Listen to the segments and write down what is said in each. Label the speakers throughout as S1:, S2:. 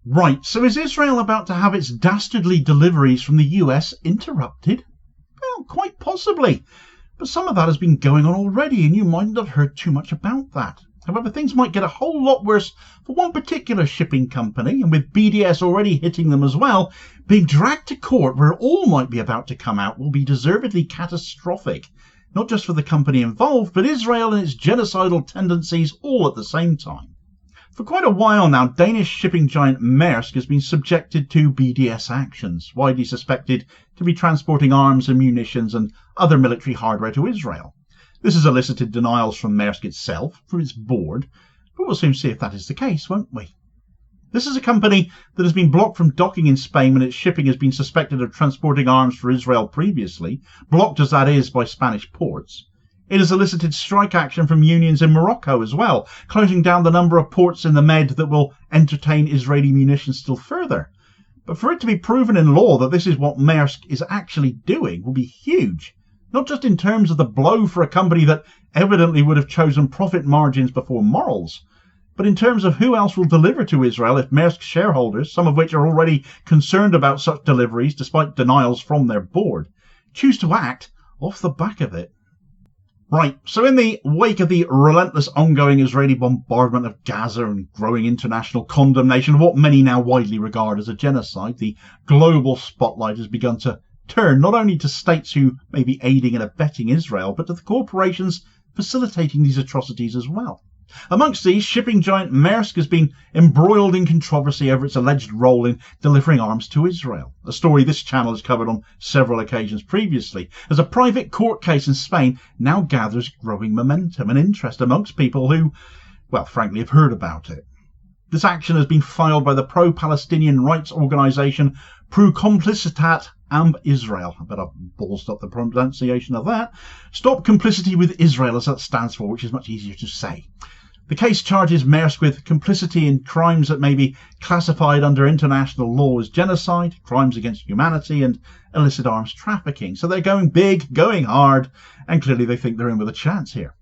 S1: Right, so is Israel about to have its dastardly deliveries from the US interrupted? Well, quite possibly. But some of that has been going on already, and you might not have heard too much about that. However, things might get a whole lot worse for one particular shipping company, and with BDS already hitting them as well, being dragged to court where all might be about to come out will be deservedly catastrophic. Not just for the company involved, but Israel and its genocidal tendencies all at the same time. For quite a while now, Danish shipping giant Maersk has been subjected to BDS actions, widely suspected to be transporting arms and munitions and other military hardware to Israel. This has elicited denials from Maersk itself, from its board, but we'll soon see if that is the case, won't we? This is a company that has been blocked from docking in Spain when its shipping has been suspected of transporting arms for Israel previously, blocked as that is by Spanish ports. It has elicited strike action from unions in Morocco as well, closing down the number of ports in the Med that will entertain Israeli munitions still further. But for it to be proven in law that this is what Maersk is actually doing will be huge, not just in terms of the blow for a company that evidently would have chosen profit margins before morals, but in terms of who else will deliver to Israel if Maersk shareholders, some of which are already concerned about such deliveries despite denials from their board, choose to act off the back of it. Right, so in the wake of the relentless ongoing Israeli bombardment of Gaza and growing international condemnation of what many now widely regard as a genocide, the global spotlight has begun to turn not only to states who may be aiding and abetting Israel, but to the corporations facilitating these atrocities as well. Amongst these, shipping giant Maersk has been embroiled in controversy over its alleged role in delivering arms to Israel, a story this channel has covered on several occasions previously, as a private court case in Spain now gathers growing momentum and interest amongst people who, well, frankly, have heard about it. This action has been filed by the pro-Palestinian rights organisation Pro Complicitat amb Israel. I bet I've ballsed up the pronunciation of that. Stop Complicity with Israel, as that stands for, which is much easier to say. The case charges Maersk with complicity in crimes that may be classified under international law as genocide, crimes against humanity, and illicit arms trafficking. So they're going big, going hard, and clearly they think they're in with a chance here.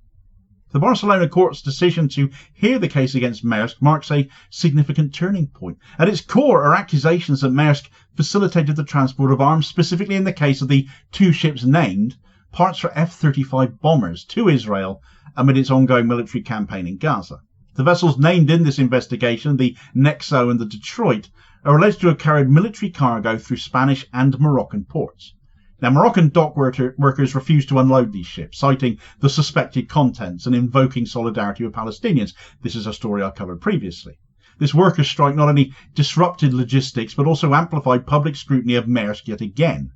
S1: The Barcelona court's decision to hear the case against Maersk marks a significant turning point. At its core are accusations that Maersk facilitated the transport of arms, specifically in the case of the two ships named, parts for F-35 bombers, to Israel amid its ongoing military campaign in Gaza. The vessels named in this investigation, the Nexo and the Detroit, are alleged to have carried military cargo through Spanish and Moroccan ports. Now, Moroccan dock workers refused to unload these ships, citing the suspected contents and invoking solidarity with Palestinians. This is a story I covered previously. This workers' strike not only disrupted logistics, but also amplified public scrutiny of Maersk yet again.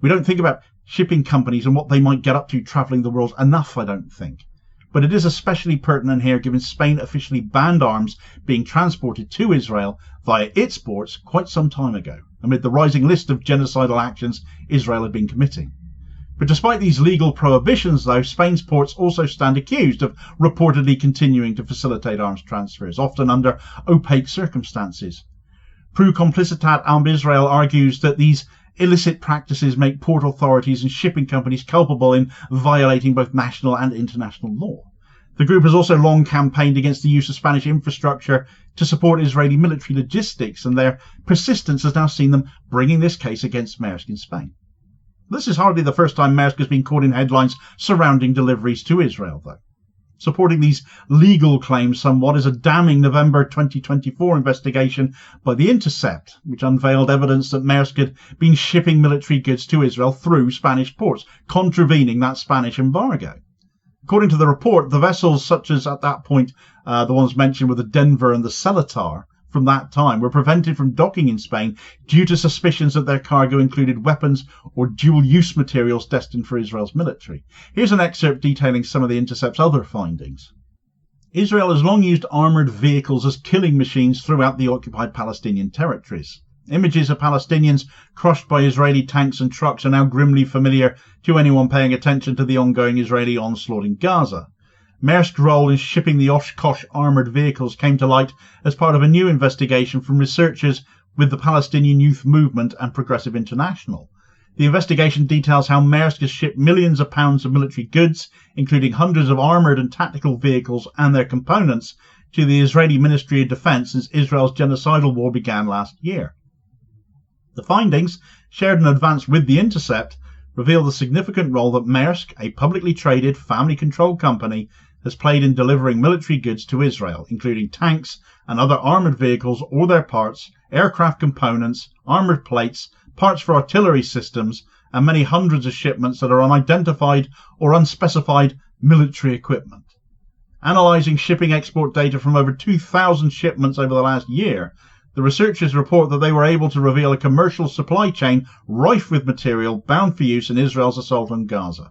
S1: We don't think about shipping companies and what they might get up to travelling the world enough, I don't think. But it is especially pertinent here given Spain officially banned arms being transported to Israel via its ports quite some time ago, amid the rising list of genocidal actions Israel had been committing. But despite these legal prohibitions, though, Spain's ports also stand accused of reportedly continuing to facilitate arms transfers, often under opaque circumstances. Pro Complicitat amb Israel argues that these illicit practices make port authorities and shipping companies culpable in violating both national and international law. The group has also long campaigned against the use of Spanish infrastructure to support Israeli military logistics, and their persistence has now seen them bringing this case against Maersk in Spain. This is hardly the first time Maersk has been caught in headlines surrounding deliveries to Israel, though. Supporting these legal claims somewhat is a damning November 2024 investigation by The Intercept, which unveiled evidence that Maersk had been shipping military goods to Israel through Spanish ports, contravening that Spanish embargo. According to the report, the vessels, such as at that point the ones mentioned with the Denver and the Seletar, from that time were prevented from docking in Spain due to suspicions that their cargo included weapons or dual-use materials destined for Israel's military. Here's an excerpt detailing some of the Intercept's other findings. Israel has long used armoured vehicles as killing machines throughout the occupied Palestinian territories. Images of Palestinians crushed by Israeli tanks and trucks are now grimly familiar to anyone paying attention to the ongoing Israeli onslaught in Gaza. Maersk's role in shipping the Oshkosh armoured vehicles came to light as part of a new investigation from researchers with the Palestinian Youth Movement and Progressive International. The investigation details how Maersk has shipped millions of pounds of military goods, including hundreds of armoured and tactical vehicles and their components, to the Israeli Ministry of Defense since Israel's genocidal war began last year. The findings, shared in advance with The Intercept, reveal the significant role that Maersk, a publicly traded, family-controlled company, has played in delivering military goods to Israel, including tanks and other armoured vehicles or their parts, aircraft components, armoured plates, parts for artillery systems, and many hundreds of shipments that are unidentified or unspecified military equipment. Analysing shipping export data from over 2,000 shipments over the last year, the researchers report that they were able to reveal a commercial supply chain rife with material bound for use in Israel's assault on Gaza.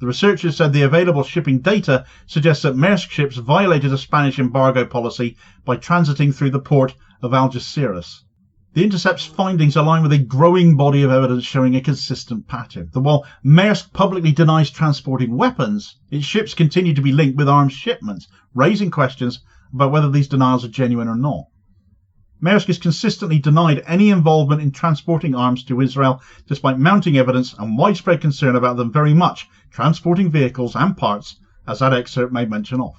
S1: The researchers said the available shipping data suggests that Maersk ships violated a Spanish embargo policy by transiting through the port of Algeciras. The Intercept's findings align with a growing body of evidence showing a consistent pattern, that while Maersk publicly denies transporting weapons, its ships continue to be linked with arms shipments, raising questions about whether these denials are genuine or not. Maersk has consistently denied any involvement in transporting arms to Israel, despite mounting evidence and widespread concern about them very much transporting vehicles and parts, as that excerpt made mention of.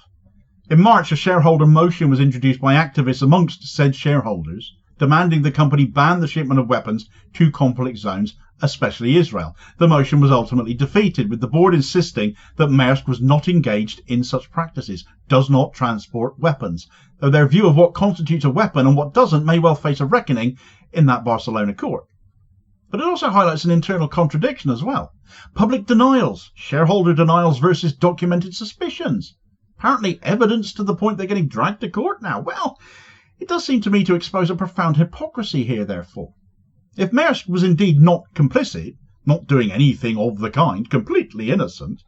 S1: In March, a shareholder motion was introduced by activists amongst said shareholders, demanding the company ban the shipment of weapons to conflict zones, especially Israel. The motion was ultimately defeated, with the board insisting that Maersk was not engaged in such practices, does not transport weapons, though their view of what constitutes a weapon and what doesn't may well face a reckoning in that Barcelona court. But it also highlights an internal contradiction as well. Public denials, shareholder denials versus documented suspicions. Apparently evidence to the point they're getting dragged to court now. Well, it does seem to me to expose a profound hypocrisy here, therefore. If Maersk was indeed not complicit, not doing anything of the kind, completely innocent,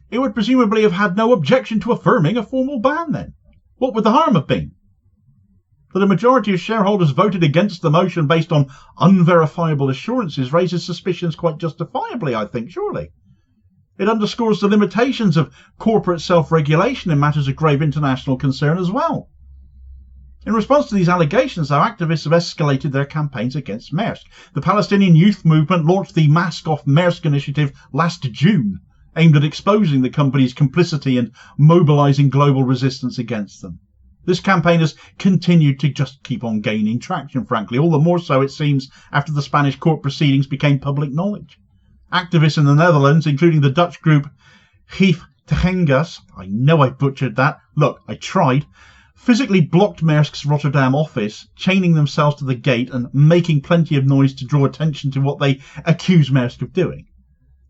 S1: it would presumably have had no objection to affirming a formal ban then. What would the harm have been? That a majority of shareholders voted against the motion based on unverifiable assurances raises suspicions quite justifiably, I think, surely. It underscores the limitations of corporate self-regulation in matters of grave international concern as well. In response to these allegations, though, activists have escalated their campaigns against Maersk. The Palestinian youth movement launched the Mask Off Maersk initiative last June, aimed at exposing the company's complicity and mobilising global resistance against them. This campaign has continued to just keep on gaining traction, frankly, all the more so, it seems, after the Spanish court proceedings became public knowledge. Activists in the Netherlands, including the Dutch group Geef Tegengas, I know I butchered that, look, I tried, physically blocked Maersk's Rotterdam office, chaining themselves to the gate and making plenty of noise to draw attention to what they accuse Maersk of doing.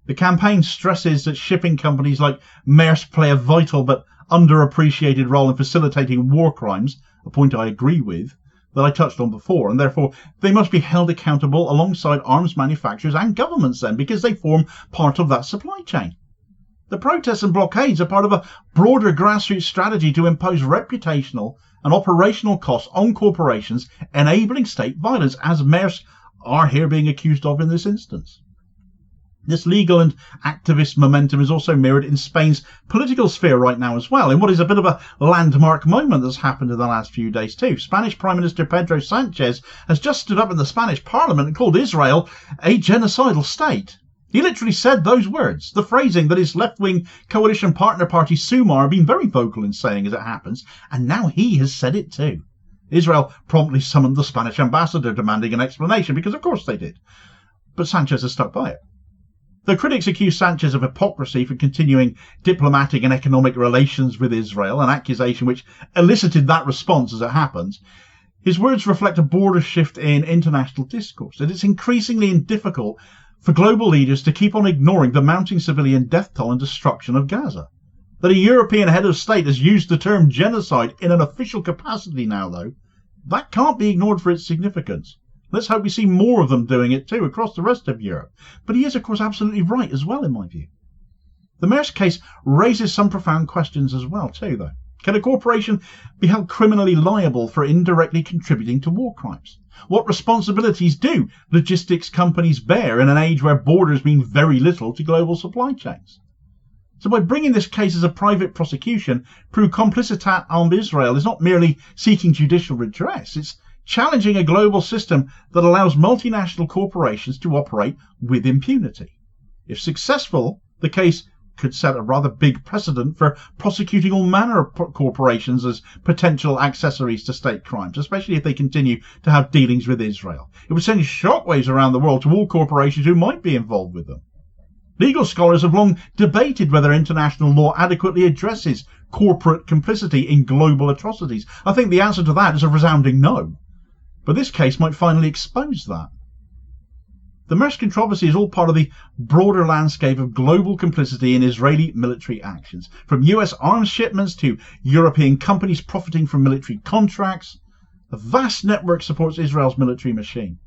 S1: The campaign stresses that shipping companies like Maersk play a vital but underappreciated role in facilitating war crimes, a point I agree with, that I touched on before, and therefore they must be held accountable alongside arms manufacturers and governments then, because they form part of that supply chain. The protests and blockades are part of a broader grassroots strategy to impose reputational and operational costs on corporations, enabling state violence, as Maersk are here being accused of in this instance. This legal and activist momentum is also mirrored in Spain's political sphere right now as well, in what is a bit of a landmark moment that's happened in the last few days too. Spanish Prime Minister Pedro Sánchez has just stood up in the Spanish Parliament and called Israel a genocidal state. He literally said those words, the phrasing that his left-wing coalition partner party Sumar have been very vocal in saying as it happens, and now he has said it too. Israel promptly summoned the Spanish ambassador demanding an explanation, because of course they did. But Sánchez has stuck by it. Though critics accuse Sánchez of hypocrisy for continuing diplomatic and economic relations with Israel, an accusation which elicited that response as it happens, his words reflect a broader shift in international discourse, that it's increasingly difficult for global leaders to keep on ignoring the mounting civilian death toll and destruction of Gaza. That a European head of state has used the term genocide in an official capacity now, though, that can't be ignored for its significance. Let's hope we see more of them doing it too across the rest of Europe. But he is, of course, absolutely right as well, in my view. The Maersk case raises some profound questions as well too, though. Can a corporation be held criminally liable for indirectly contributing to war crimes? What responsibilities do logistics companies bear in an age where borders mean very little to global supply chains? So by bringing this case as a private prosecution, Pro Complicitat armed Israel is not merely seeking judicial redress, it's challenging a global system that allows multinational corporations to operate with impunity. If successful, the case could set a rather big precedent for prosecuting all manner of corporations as potential accessories to state crimes, especially if they continue to have dealings with Israel. It would send shockwaves around the world to all corporations who might be involved with them. Legal scholars have long debated whether international law adequately addresses corporate complicity in global atrocities. I think the answer to that is a resounding no. But this case might finally expose that. The Maersk controversy is all part of the broader landscape of global complicity in Israeli military actions, from US arms shipments to European companies profiting from military contracts. A vast network supports Israel's military machine.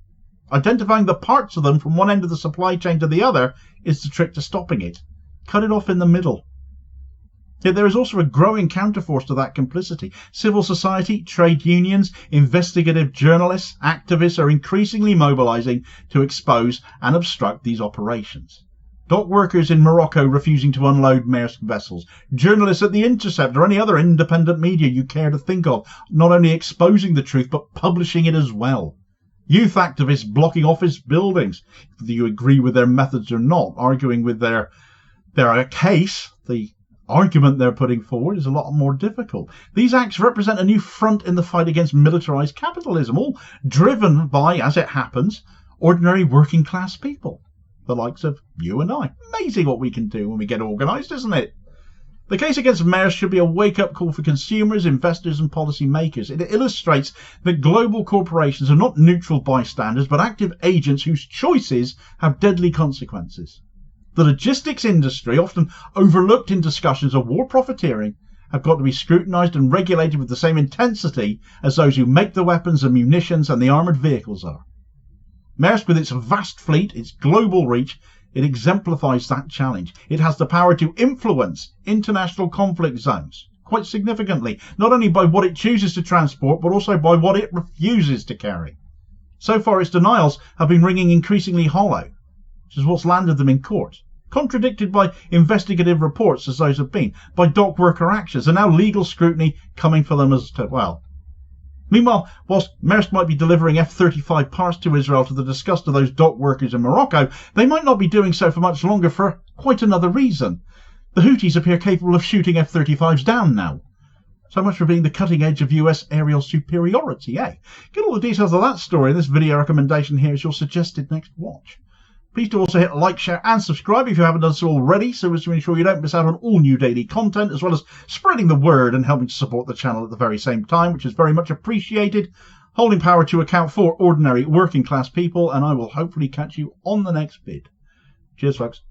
S1: Identifying the parts of them from one end of the supply chain to the other is the trick to stopping it. Cut it off in the middle. Yet there is also a growing counterforce to that complicity. Civil society, trade unions, investigative journalists, activists are increasingly mobilizing to expose and obstruct these operations. Dock workers in Morocco refusing to unload Maersk vessels. Journalists at The Intercept or any other independent media you care to think of, not only exposing the truth but publishing it as well. Youth activists blocking office buildings, whether you agree with their methods or not, arguing with their case. The argument they're putting forward is a lot more difficult. These acts represent a new front in the fight against militarized capitalism, all driven by, as it happens, ordinary working class people, the likes of you and I. Amazing what we can do when we get organized, isn't it? The case against Maersk should be a wake-up call for consumers, investors and policy makers. It illustrates that global corporations are not neutral bystanders, but active agents whose choices have deadly consequences. The logistics industry, often overlooked in discussions of war profiteering, have got to be scrutinised and regulated with the same intensity as those who make the weapons and munitions and the armoured vehicles are. Maersk, with its vast fleet, its global reach, it exemplifies that challenge. It has the power to influence international conflict zones quite significantly, not only by what it chooses to transport, but also by what it refuses to carry. So far, its denials have been ringing increasingly hollow, which is what's landed them in court, contradicted by investigative reports as those have been, by dock worker actions, and now legal scrutiny coming for them as well. Meanwhile, whilst Maersk might be delivering F-35 parts to Israel to the disgust of those dock workers in Morocco, they might not be doing so for much longer for quite another reason. The Houthis appear capable of shooting F-35s down now. So much for being the cutting edge of US aerial superiority, eh? Get all the details of that story in this video recommendation here as your suggested next watch. Please do also hit like, share and subscribe if you haven't done so already, so as to ensure you don't miss out on all new daily content, as well as spreading the word and helping to support the channel at the very same time, which is very much appreciated. Holding power to account for ordinary working class people, and I will hopefully catch you on the next vid. Cheers, folks.